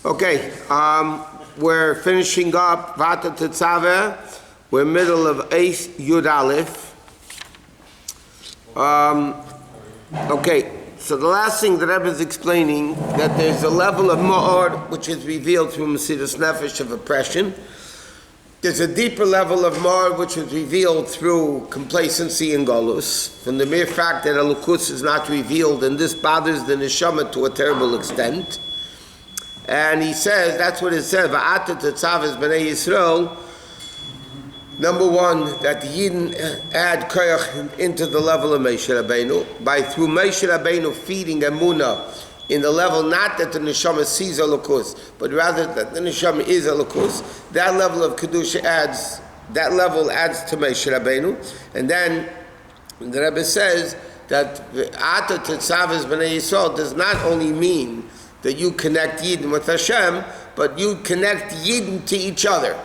Okay, we're finishing up Vata Tetzaveh. We're middle of Eis Yud Aleph. Okay, so the last thing the Rebbe is explaining, that there's a level of Maamar which is revealed through Mesiras Nefesh of oppression. There's a deeper level of Maamar which is revealed through complacency and Golus. From the mere fact that Elokus is not revealed, and this bothers the Neshama to a terrible extent. And he says, that's what it says, Va'ata Tetzaveh B'nai Yisrael. Number one, that the Yidden add koyach into the level of Moshe Rabbeinu, by through Moshe Rabbeinu feeding Emunah in the level, not that the Neshama sees Elokus, but rather that the Neshama is Elokus. That level of Kedusha adds to Moshe Rabbeinu. And then the Rebbe says that Va'ata Tetzaveh B'nai Yisrael does not only mean that you connect Yidden with Hashem, but you connect Yidden to each other.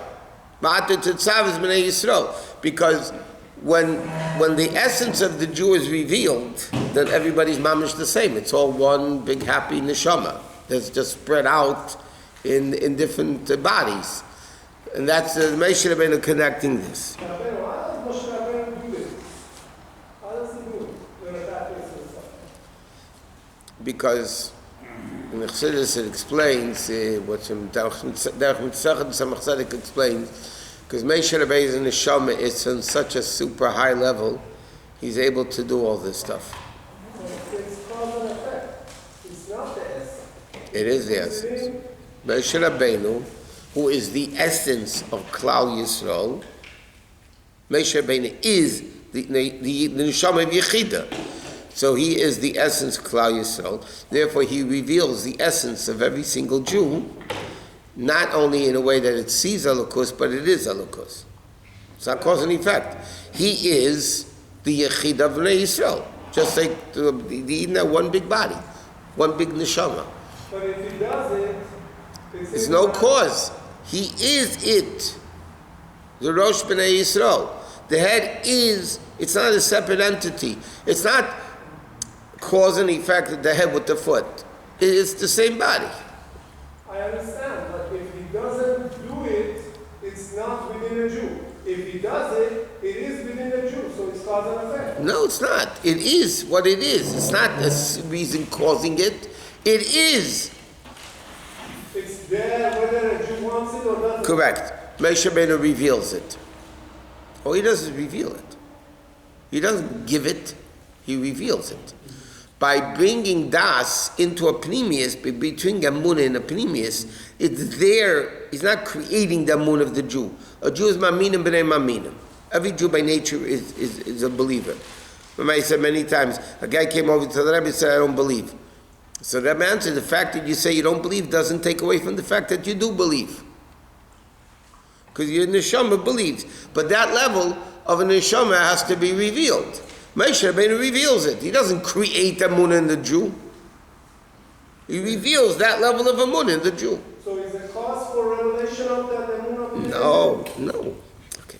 Because when the essence of the Jew is revealed, then everybody's mamish the same. It's all one big happy neshama that's just spread out in different bodies. And that's the Moshe Rabbeinu connecting this. How does Moshe Rabbeinu do this? How does he do it? Because in the Chassidus it explains, what Derech Mitzachad Samach Tzedek explains, because Moshe Rabbeinu's neshama is on such a super high level, he's able to do all this stuff. It's cause and effect. It's not the essence. It is the essence. Moshe Rabbeinu, who is the essence of Klal Yisrael, Moshe Rabbeinu is the neshama of Yechida. So he is the essence of Klal Yisrael. Therefore, he reveals the essence of every single Jew, not only in a way that it sees Elokus, but it is Elokus. It's not cause and effect. He is the Yechid of Bnei Yisrael, just like the one big body, one big neshama. But if he does it, there's no cause. He is it. The Rosh Bnei Yisrael. The head is. It's not a separate entity. It's not cause and effect of the head with the foot. It's the same body. I understand, but if he doesn't do it, it's not within a Jew. If he does it, it is within a Jew, so it's cause and effect. No, it's not. It is what it is. It's not a reason causing it. It is. It's there whether a Jew wants it or doesn't. Correct. Moshe Rabbeinu reveals it. Oh, he doesn't reveal it. He doesn't give it. He reveals it. By bringing das into a pnimius, between Emunah and a pnimius, it's there. He's not creating the Emunah of the Jew. A Jew is maminim b'nei maminim. Every Jew by nature is a believer. Remember, I said many times, a guy came over to the Rebbe and said, I don't believe. So the Rebbe answered, the fact that you say you don't believe doesn't take away from the fact that you do believe. Because your neshama believes. But that level of a neshama has to be revealed. Moshe Rabbeinu reveals it. He doesn't create Emunah in the Jew. He reveals that level of Emunah in the Jew. So is the cause for revelation of that Emunah? No. Okay.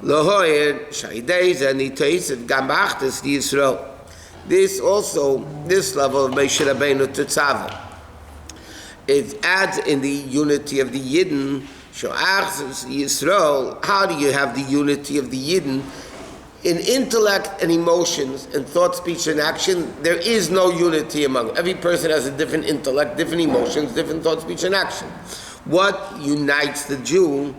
Lohoyer Shaydeiz and Iteis Gam B'Achdas Yisrael. This level of Moshe Rabbeinu Tetzaveh, it adds in the unity of the Yidden. Sho'achzes Yisrael. How do you have the unity of the Yidden? In intellect and emotions and thought, speech, and action, there is no unity among them. Every person has a different intellect, different emotions, different thought, speech, and action. What unites the Jew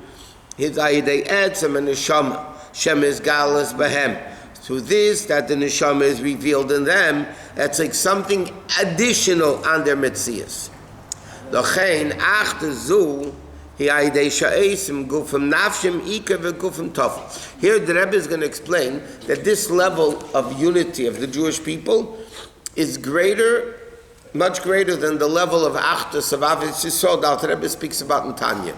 is Ayidei Etzem and Neshama. Shem is Galas Behem. Through this, that the Neshama is revealed in them, that's like something additional on their Metzias. Lochein Ach Zu. Here the Rebbe is going to explain that this level of unity of the Jewish people is much greater than the level of Achdus of Avos Yisrael that the Rebbe speaks about in Tanya.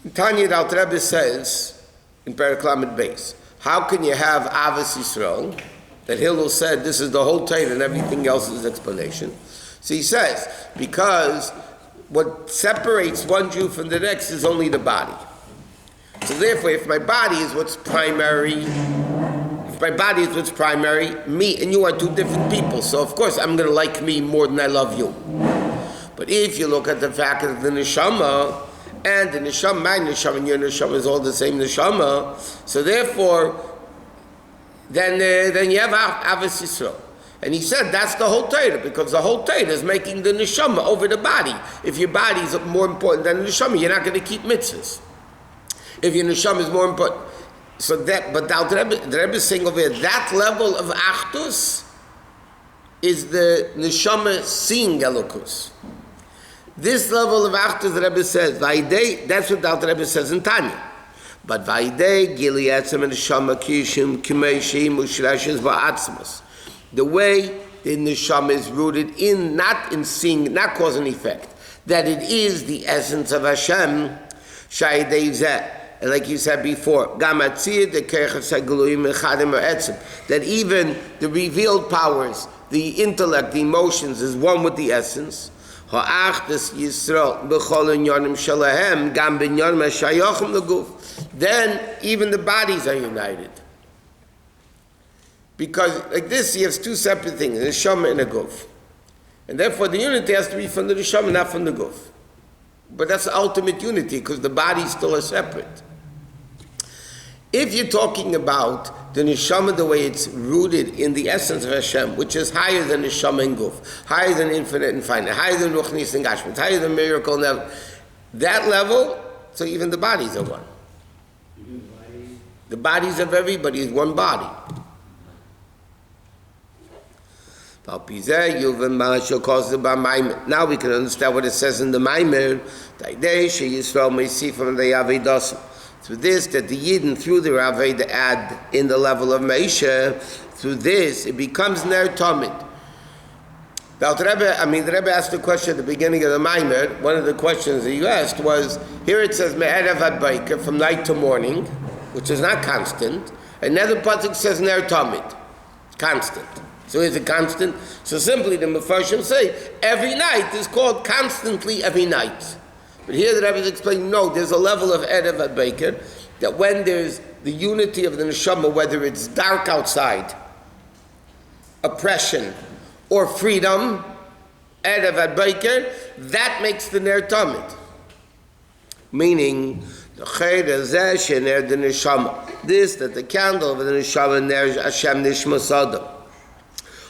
In Tanya, the Rebbe says, in Perek Lamed Beis, how can you have Avos Yisrael, that Hillel said this is the whole Torah and everything else is explanation. So he says, because what separates one Jew from the next is only the body. So therefore, if my body is what's primary, me and you are two different people. So of course I'm going to like me more than I love you. But if you look at the fact that the neshama and the neshama, my neshama and your neshama is all the same neshama, so therefore, then you have Avos Yisrael. And he said that's the whole Torah, because the whole Torah is making the neshama over the body. If your body is more important than the neshama, you're not going to keep mitzvahs. If your neshama is more important, so that, but the Rebbe is saying over here, that level of achdus is the neshama seeing elokus. This level of achdus, the Rebbe says, Vaidei, that's what the Rebbe says in Tanya. But Vaidei, Gili Etzem and Neshama Kishim, Kimei Sheim, Ushrashes Ba'atzmas. The way the neshama is rooted in, not in seeing, not cause and effect, that it is the essence of Hashem, Sha'idei Zeh. And like you said before, that even the revealed powers, the intellect, the emotions, is one with the essence. Then even the bodies are united. Because like this, he has two separate things, a neshama and a guf. And therefore the unity has to be from the neshama, not from the guf. But that's the ultimate unity, because the bodies still are separate. If you're talking about the neshama, the way it's rooted in the essence of Hashem, which is higher than neshama and guf, higher than infinite and finite, higher than ruchnis and gashmis, higher than miracle, that level, so even the bodies are one. The bodies of everybody is one body. Now we can understand what it says in the Maamar. Through this, that the Yidden, through the Raveda, add in the level of Meisha, through this, it becomes Ner Tamid. Now, the Rebbe asked a question at the beginning of the Maamar. One of the questions that you asked was, here it says, Me'erev ad Baiker, from night to morning, which is not constant. Another pasuk says Ner Tamid, constant. So is it constant? So simply the Mefarshim say, every night is called constantly every night. But here the Rebbe is explaining, no, there's a level of Erev at Baiker, that when there's the unity of the neshama, whether it's dark outside, oppression, or freedom, Erev at Baiker, that makes the Ner Tamid. Meaning, the neshama, this, that the candle of the neshama, Ner Hashem Nishmas Adam,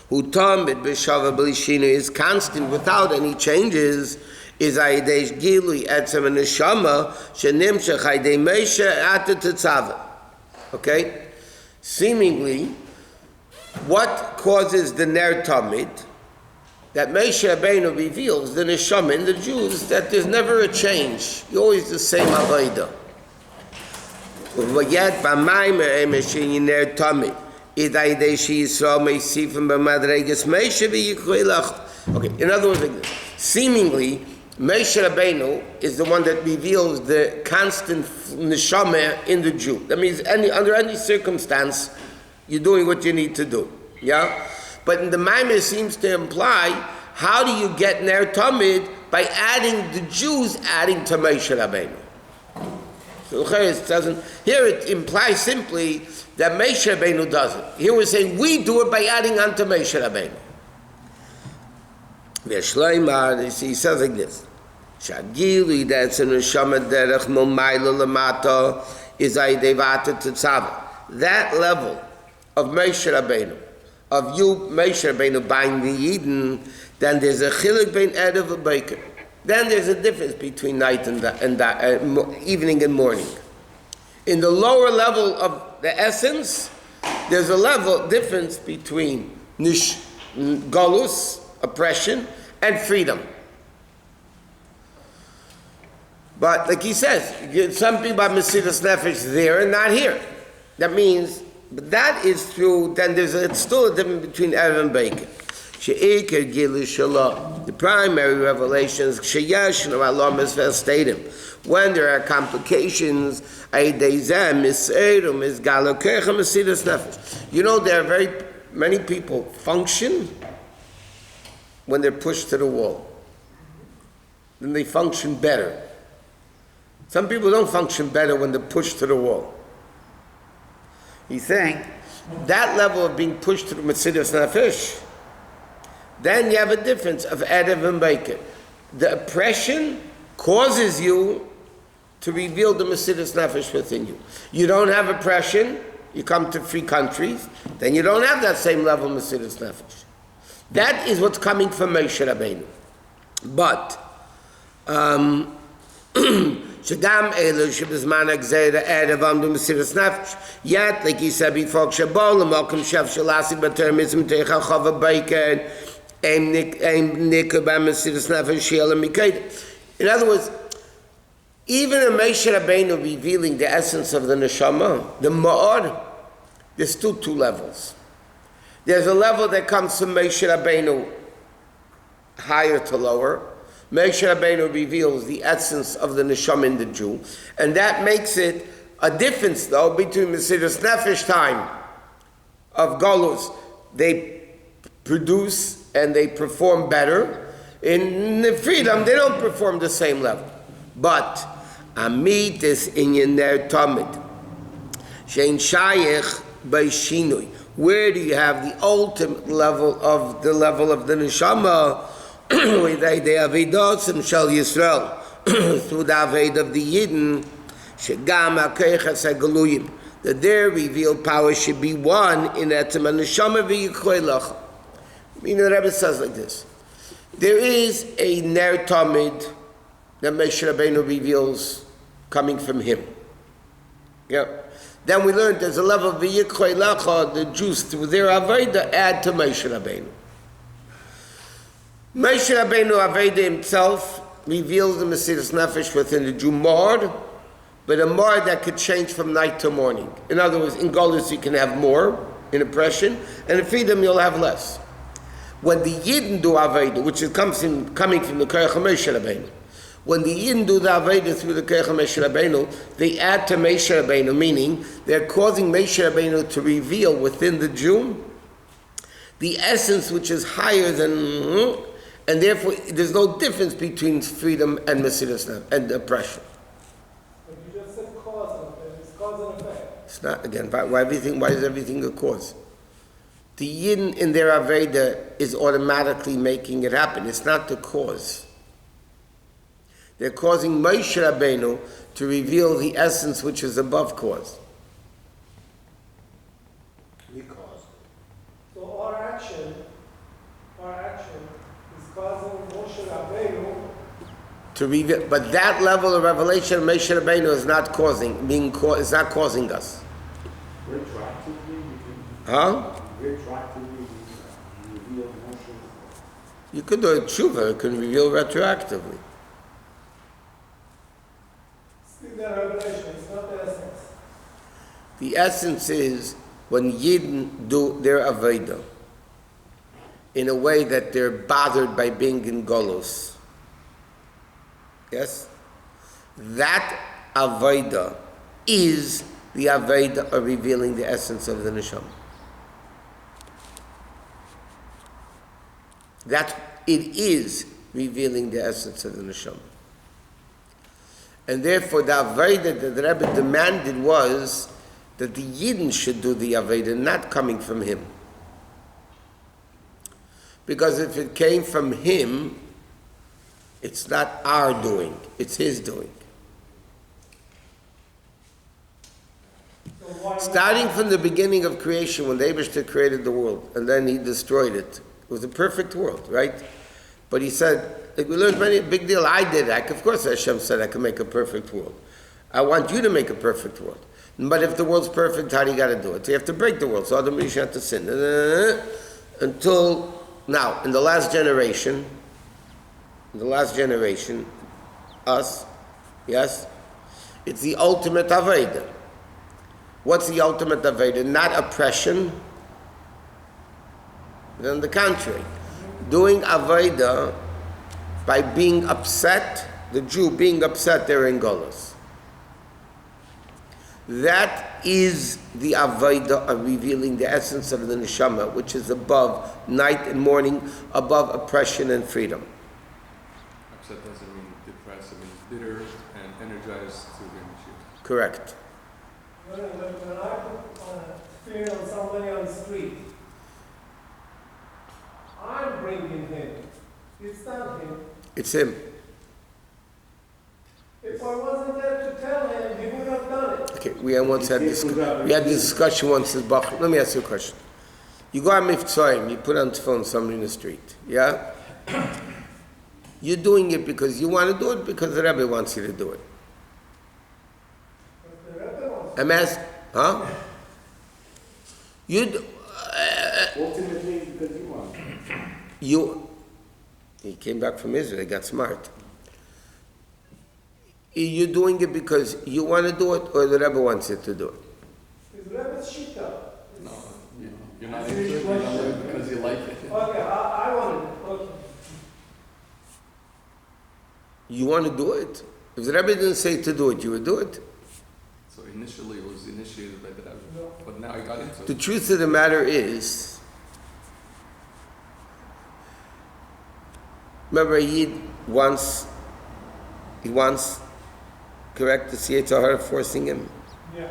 who tamid b'shava b'lishinu, is constant without any changes, is Aidesh Gilui Etzem and Neshama Shenimshach Aidei Meisha at the Tetzaveh. Okay? Seemingly, what causes the Ner Tamid, that Meisha Rabbeinu reveals the Neshama in the Jews, that there's never a change. You're always the same Avodah. But yet, B'Maamar Emeshin Ner Tamid, is Aidesh Yisrael Meisifim B'Madreges Meisha V'Yichulach. Okay, in other words, like this. Seemingly, Moshe Rabbeinu is the one that reveals the constant neshama in the Jew. That means under any circumstance, you're doing what you need to do. Yeah? But in the Maamar seems to imply, how do you get Ner Tamid? By adding the Jews adding to Moshe Rabbeinu. So it doesn't, here it implies simply that Moshe Rabbeinu does it. Here we're saying we do it by adding on to Moshe Rabbeinu. He says like this. Shagili, that's in Neshama Derech Momayla Lamata, is Aidevata Tetzaveh. That level of Moshe Rabbeinu, of you, Moshe Rabbeinu, buying the Eden, then there's a chiluk bein Erev and Baiker. Then there's a difference between night and evening and morning. In the lower level of the essence, there's a level difference between Galus, oppression, and freedom. But like he says, some people have Mesiras Nefesh there and not here. That means, but that is through, then it's still a difference between Erev and Baiker. She'eker Gilu Shalah, the primary revelations, Sheyesh and Allah Misvel stated, when there are complications, Aidezem, Miserum, Misgalokecha, Mesiras Nefesh. You know, there are very many people function when they're pushed to the wall. Then they function better. Some people don't function better when they're pushed to the wall. He's saying that level of being pushed to the Mesiras Nefesh, then you have a difference of Erev and Baiker. The oppression causes you to reveal the Mesiras Nefesh within you. You don't have oppression, you come to free countries, then you don't have that same level of Mesiras Nefesh. That is what's coming from Moshe Rabbeinu. But, Shagam Elu Shibizman Agzeda Erev Amdu Mesiras Nefesh. Yet, like he said before, Shabol, Malcolm Shef Shalasi Batermism Techa Chava Baiken, in other words, even in Moshe Rabbeinu revealing the essence of the neshama, the ma'or, there's still two levels. There's a level that comes from Moshe Rabbeinu higher to lower. Moshe Rabbeinu reveals the essence of the neshama in the Jew, and that makes it a difference, though, between Mesiras Nefesh time of Golus. They produce and they perform better. In the freedom, they don't perform the same level. But Amit is in their Tamid. Shein Shayech by Shinui. Where do you have the ultimate level of the neshama? With the Avidosim Shal Yisrael, through the Aved of the Yidden, Shegam HaKeichas HaGaluyim, that their revealed power should be one in Etzem HaNeshama V'Yikhoylach. The Rebbe says like this: there is a Ner Tamid that Moshe Rabbeinu reveals coming from him. Yeah. Then we learned there's a level of V'Yikhoylach, the Jews through their Aveda add to Moshe Rabbeinu. Moshe Rabbeinu Aveda himself reveals the Mesiras Nefesh within the Jew more, but a more that could change from night to morning. In other words, in Golus you can have more in oppression, and in freedom you'll have less. When the Yidden do Aveda, which is coming from the Koyach Moshe Rabbeinu, when the Yidden do the Aveda through the Koyach Moshe Rabbeinu, they add to Moshe Rabbeinu, meaning they're causing Moshe Rabbeinu to reveal within the Jew the essence which is higher than, and therefore there's no difference between freedom and Mesiras Nefesh and oppression. But you just said cause and effect. It's cause and effect. It's not, again, why is everything a cause? The Yin in their Aveda is automatically making it happen. It's not the cause. They're causing Moshe Rabbeinu to reveal the essence which is above cause. So our action is causing Moshe Rabbeinu To reveal, but that level of revelation, Moshe Rabbeinu is not causing, is not causing us. Retroactively, Huh? retroactively reveal Moshe. You could do a tshuva, it can reveal retroactively. still the revelation. It's not the essence. The essence is when Yidden do their Aveda in a way that they're bothered by being in Golos. Yes? That Aveda is the Aveda of revealing the essence of the Neshama. That it is revealing the essence of the Neshama. And therefore the Aveda that the Rebbe demanded was that the Yidden should do the Aveda, not coming from him. Because if it came from him, it's not our doing, it's his doing. Starting from the beginning of creation, when the Eibishter created the world, and then he destroyed it, it was a perfect world, right? But he said, like we learned many, big deal, I did that. Of course Hashem said I can make a perfect world. I want you to make a perfect world. But if the world's perfect, how do you got to do it? So you have to break the world, so Adam Rishon had to sin. Until now, in the last generation, us, yes, it's the ultimate Aveda. What's the ultimate Aveda? Not oppression, but on the contrary, doing Aveda by being upset, the Jew being upset they're in Golos. That is the Aveda of revealing the essence of the Neshama, which is above night and morning, above oppression and freedom. Upset doesn't mean depressed, it means bitter and energized to initiate. Correct. When I feel somebody on the street, I'm bringing him. It's not him. It's him. If I wasn't there to tell him, he would have done it. Okay, we had this discussion once with Bach. Let me ask you a question. You go on Miftzayim, you put on phone somebody in the street, yeah? You're doing it because you want to do it, because the Rebbe wants you to do it. But the Rebbe wants I'm asking, huh? Ultimately, because you want. He came back from Israel, he got smart. You're doing it because you want to do it, or the Rebbe wants you to do it? His Rebbe's shita. No, you're not into it, you're not doing it because you like it. Okay, I want it. Okay. You want to do it? If the Rebbe didn't say to do it, you would do it. So initially it was initiated by the Rebbe, No. but now I got into The it. truth of the matter is, remember he wants, correct, the Siyetah forcing him. Yeah.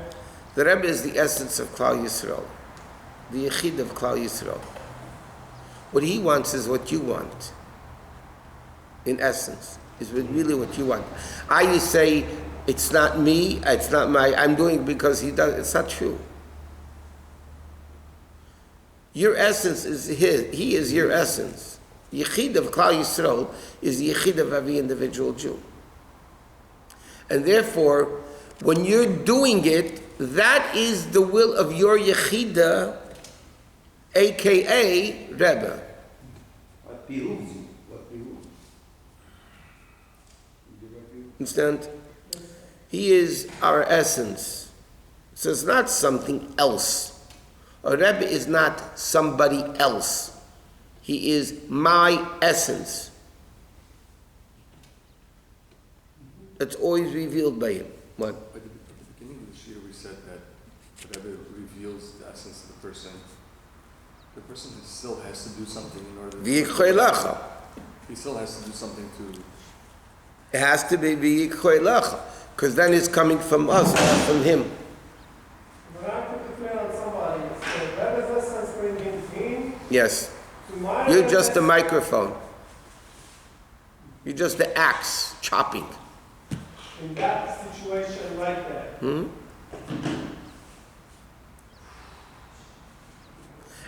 The Rebbe is the essence of Klal Yisrael, the Yechid of Klal Yisrael. What he wants is what you want, in essence, is really what you want. You say, it's not me, it's not I'm doing it because he does, it's not true. Your essence is he is your essence. Yechid of Klal Yisrael is the Yechid of every individual Jew. And therefore, when you're doing it, that is the will of your Yechidah, a.k.a. Rebbe. What behooves you? Understand? He is our essence. So it's not something else. A Rebbe is not somebody else. He is my essence. It's always revealed by him. What? At the beginning of the Shir, we said that the Rebbe reveals the essence of the person. The person still has to do something in order V'yikhoylecha. he still has to do something to... It has to be v'yikhoylecha, because then it's coming from us, not from him. When I put the flare on somebody, so Rebbe's essence bringing me Yes. to my You're just a essence. microphone. You're just the axe chopping. In that situation like that.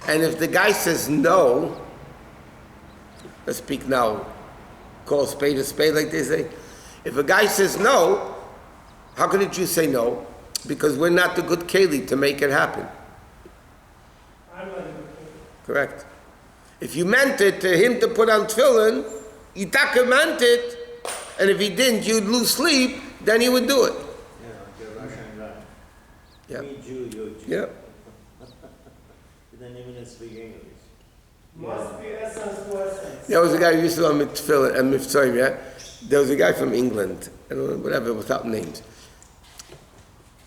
And if the guy says no, let's speak now, call a spade like they say. If a guy says no, how couldn't you say no? Because we're not the good keli to make it happen. I'm not even Correct. If you meant it to him to put on tefillin, you taka meant it, and if he didn't, you'd lose sleep, then he would do it. Yeah, you're Russian guy. Yeah. Me Jew, you're Jew. Yeah. You don't even speak English. Must be essence to essence. There was a guy who used to on tefillin and Miftzayim, yeah? There was a guy from England, I don't know, whatever, without names.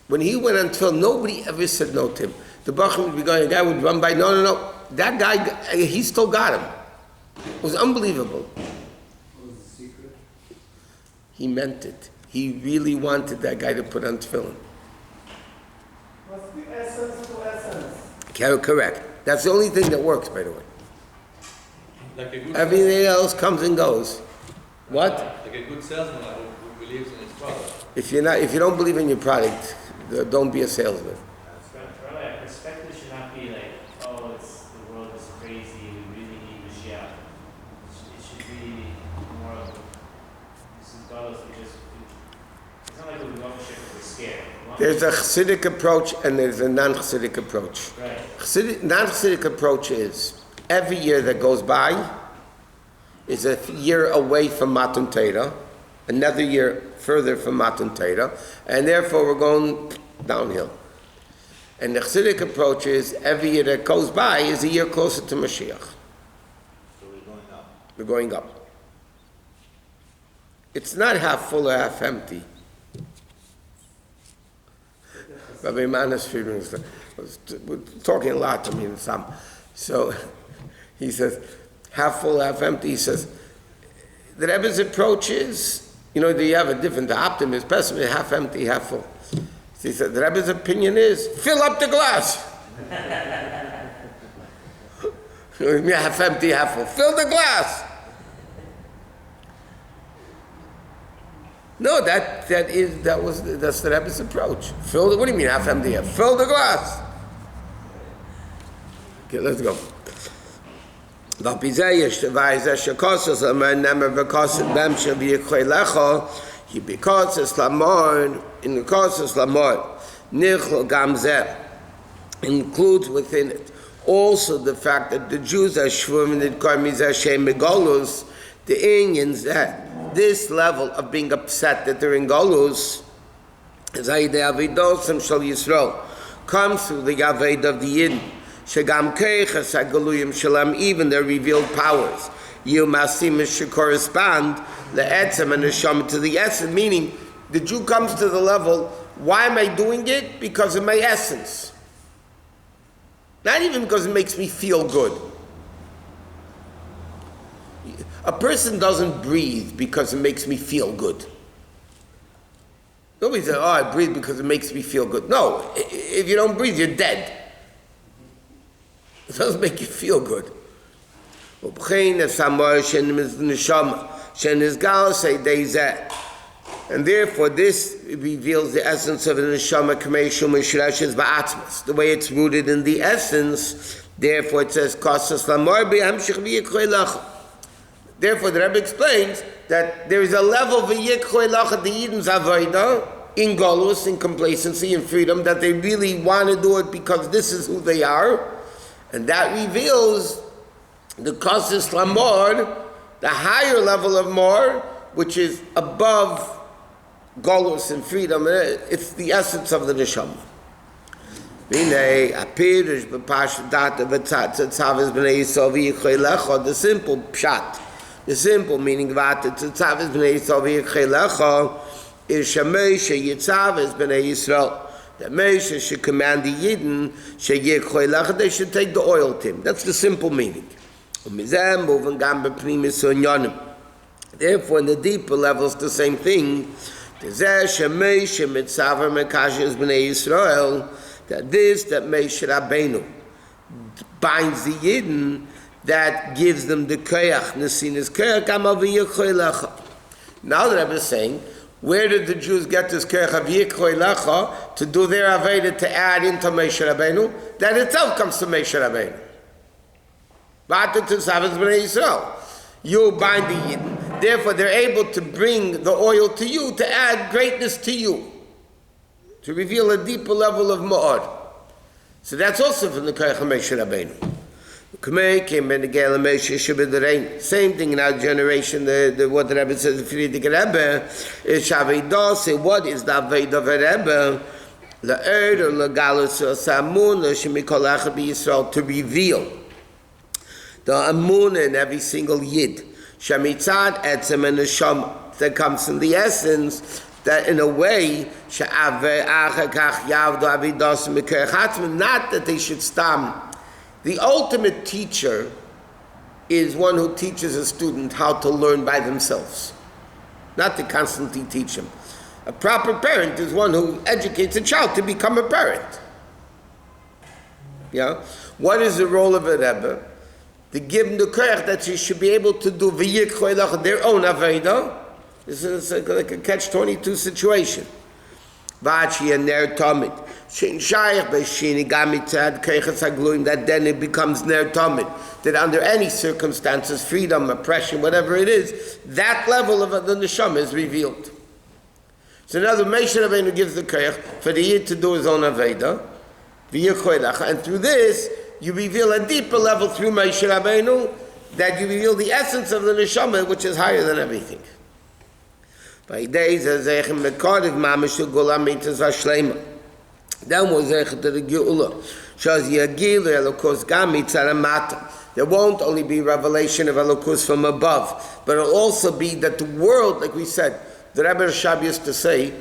When he went on tefillin, nobody ever said no to him. The Bacham would be going, a guy would run by, no. That guy, he still got him. It was unbelievable. What was the secret? He meant it. He really wanted that guy to put on tefillin. Must be essence to essence. Correct. That's the only thing that works, by the way. Like a good Everything else comes and goes. What? Like a good salesman who believes in his product. If you don't believe in your product, don't be a salesman. Rabbi, our perspective should not be like, oh, the world is crazy, we really need Mashiach. It should be more of, this is God's, it's not like we want Mashiach because we're scared. There's a Chassidic approach and there's a non-Chassidic approach. Right. Non-Chassidic approach is, every year that goes by is a year away from Matan Torah, another year further from Matan Torah, and therefore we're going downhill. And the Chassidic approach is, every year that goes by is a year closer to Mashiach. So we're going up. We're going up. It's not half full or half empty. Rabbi Manas was talking a lot to me in some. So he says, half full, half empty. He says, the Rebbe's approach is, you have a different optimist, pessimist, half empty, half full. So he said, the Rebbe's opinion is, fill up the glass. Half empty, half full. Fill the glass. No, that's the Rebbe's approach. What do you mean half empty? Fill the glass. Okay, let's go. Includes within it also the fact that the Jews are shvurim in karmiz Hashem begolus, the Indians, that this level of being upset that they're in golus is avidosam shal Yisrael comes through the Yaved of the Yidden. Shagam keichas hagaluyim shalam, even their revealed powers. Yumasim should correspond le'etzem and neshama, to the essence, meaning the Jew comes to the level, why am I doing it? Because of my essence. Not even because it makes me feel good. A person doesn't breathe because it makes me feel good. Nobody says, oh, I breathe because it makes me feel good. No, if you don't breathe, you're dead. It doesn't make you feel good. And therefore, this reveals the essence of the neshama the way it's rooted in the essence. Therefore, it says, therefore, the Rebbe explains that there is a level of the Yidden's avodah in golus, in complacency, in freedom, that they really want to do it because this is who they are. And that reveals the Kosis Lamor, the higher level of Mor, which is above golus and freedom. It's the essence of the neshama. The simple pshat, the simple meaning of Tetzaveh is Shemesha Yitzaveh b'nei Yisrael. That Moshe should command the Yidden, they should take the oil to him. That's the simple meaning. Therefore, in the deeper levels, the same thing. That Moshe Rabbeinu binds the Yidden, that gives them the koyach, nesinas koyach, now the Rebbe is saying, where did the Jews get this koyach of yikhoy to do their aveda, to add into Moshe Rabbeinu? That itself comes to Moshe Rabbeinu. You bind the Yidden, therefore they're able to bring the oil to you, to add greatness to you, to reveal a deeper level of ma'od. So that's also from the koyach of Moshe Rabbeinu. Same thing in our generation. What the Rebbe says, if you read the Rebbe, is Shavidah, what is the Aved of a Rebbe? To reveal the Amun in every single Yid. Shemitzad etzem and neshama, that comes from the essence, that in a way, not that they should stop. The ultimate teacher is one who teaches a student how to learn by themselves, not to constantly teach him. A proper parent is one who educates a child to become a parent. Yeah? What is the role of a Rebbe? To give them the koyach that she should be able to do their own aveda. This is like a catch-22 situation. That then it becomes ner tamid, that under any circumstances, freedom, oppression, whatever it is, that level of the neshama is revealed. So now the Moshe Rabbeinu gives the koyach for the Yid to do his own aveda, and through this you reveal a deeper level through Moshe Rabbeinu, that you reveal the essence of the neshama, which is higher than everything. By days as Echem Mekariv Mamashul Golam Mitzvah Vashlema. Then was Echem to the Geula. Shaz Yagil Elokus Gam Mitzvah Mata. There won't only be revelation of Elokus from above, but it'll also be that the world, like we said, the Rebbe Rashab used to say,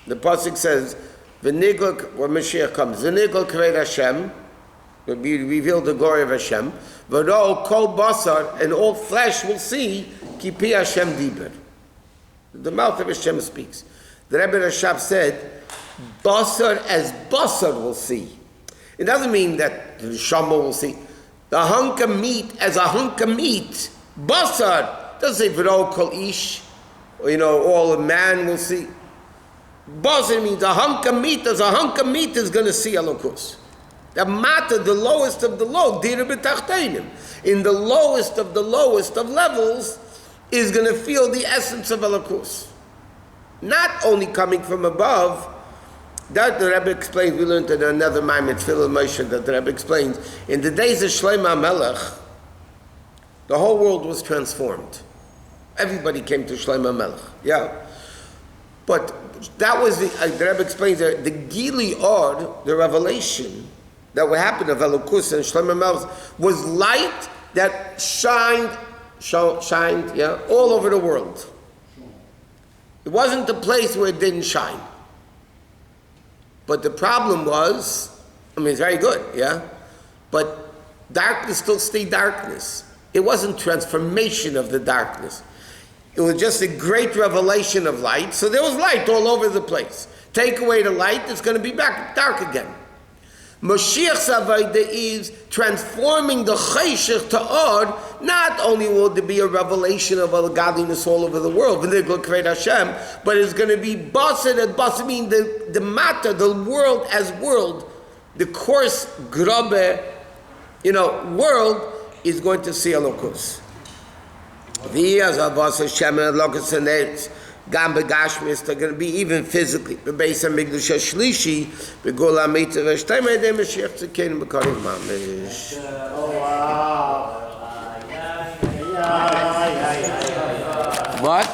the pasuk says, "V'nigol," when Mashiach comes, "V'nigol Kved Hashem," will be revealed the glory of Hashem. V'ro Kol Basar, and all flesh will see Kipi Hashem Diber. The mouth of Hashem speaks. The Rebbe Rashab said, Basar as Basar will see. It doesn't mean that the Neshama will see. The hunk of meat as a hunk of meat. Basar doesn't say V'ro Kol Ish. all a man will see. Basar means a hunk of meat is going to see Elokus. The mata, the lowest of the low, dira b'tachteinim, in the lowest of levels, is going to feel the essence of Elokus. Not only coming from above. That the Rebbe explains, we learned in another Maamar, Tefillah Moshe, that the Rebbe explains, in the days of Shlomo Melech, the whole world was transformed. Everybody came to Shlomo Melech, yeah. But that was the Rebbe explains that the Gili Or, the revelation that would happen of Elokus and Shlomo Melech, was light that shined, all over the world. It wasn't a place where it didn't shine. But the problem was, it's very good, yeah? But darkness still stayed darkness. It wasn't transformation of the darkness. It was just a great revelation of light, so there was light all over the place. Take away the light, it's going to be back dark again. Mashiach's Avodah is transforming the Cheshech to Or. Not only will there be a revelation of godliness all over the world, but it's going to be Basar, that Basar means the matter, the world as world, the coarse, grobe, world is going to see Elokus. Gam begashmis, they're going to be even physically. Bebeis hamikdash hashlishi, begol hamita v'shtayim edem Mashiach tzikein b'karim mamish. Oh wow. What?